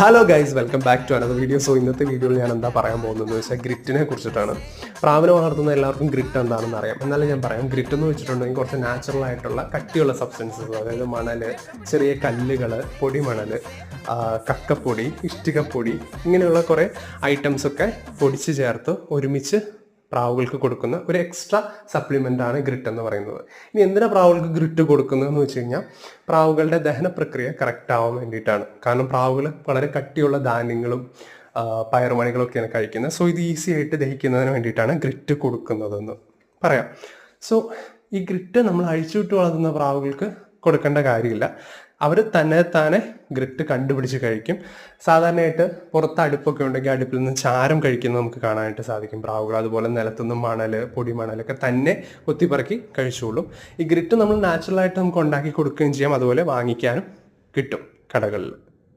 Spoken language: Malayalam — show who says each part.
Speaker 1: Hello guys, welcome back to another video. So ഇന്നത്തെ വീഡിയോയിൽ ഞാൻ എന്താ പറയാൻ പോകുന്നതെന്ന് വെച്ചാൽ ഗ്രിറ്റിനെ കുറിച്ചിട്ടാണ്. പ്രാവിനെ വളർത്തുന്ന എല്ലാവർക്കും ഗ്രിറ്റ് എന്താണെന്ന് അറിയാം. എന്നാലും ഞാൻ പറയാം, ഗ്രിറ്റ് എന്ന് വെച്ചിട്ടുണ്ടെങ്കിൽ കുറച്ച് നാച്ചുറൽ ആയിട്ടുള്ള കട്ടിയുള്ള സബ്സ്റ്റൻസസ്, അതായത് മണൽ, ചെറിയ കല്ലുകൾ, പൊടിമണൽ, കക്കപ്പൊടി, ഇഷ്ടികപ്പൊടി, ഇങ്ങനെയുള്ള കുറേ ഐറ്റംസൊക്കെ പൊടിച്ച് ചേർത്ത് ഒരുമിച്ച് പ്രാവുകൾക്ക് കൊടുക്കുന്ന ഒരു എക്സ്ട്രാ സപ്ലിമെൻ്റ് ആണ് ഗ്രിറ്റ് എന്ന് പറയുന്നത്. ഇനി എന്തിനാ പ്രാവുകൾക്ക് ഗ്രിറ്റ് കൊടുക്കുന്നതെന്ന് വെച്ച് കഴിഞ്ഞാൽ പ്രാവുകളുടെ ദഹന പ്രക്രിയ കറക്റ്റ് ആവാൻ വേണ്ടിയിട്ടാണ്. കാരണം പ്രാവുകൾ വളരെ കട്ടിയുള്ള ധാന്യങ്ങളും പയറുമണികളൊക്കെയാണ് കഴിക്കുന്നത്. സോ ഇത് ഈസി ആയിട്ട് ദഹിക്കുന്നതിന് വേണ്ടിയിട്ടാണ് ഗ്രിറ്റ് കൊടുക്കുന്നതെന്ന് പറയാം. സോ ഈ ഗ്രിറ്റ് നമ്മൾ അഴിച്ചുവിട്ട് വളർത്തുന്ന പ്രാവുകൾക്ക് കൊടുക്കേണ്ട കാര്യമില്ല. അവർ താനെ ഗ്രിറ്റ് കണ്ടുപിടിച്ച് കഴിക്കും. സാധാരണയായിട്ട് പുറത്ത് അടുപ്പൊക്കെ ഉണ്ടെങ്കിൽ അടുപ്പിൽ നിന്ന് ചാരം കഴിക്കുന്നത് നമുക്ക് കാണാനായിട്ട് സാധിക്കും പ്രാവുകൾ. അതുപോലെ നിലത്തുനിന്ന് മണൽ, പൊടിമണലൊക്കെ തന്നെ കൊത്തിപ്പറക്കി കഴിച്ചോളും. ഈ ഗ്രിറ്റ് നമ്മൾ നാച്ചുറലായിട്ട് നമുക്ക് ഉണ്ടാക്കി കൊടുക്കുകയും ചെയ്യാം, അതുപോലെ വാങ്ങിക്കാനും കിട്ടും കടകളിൽ.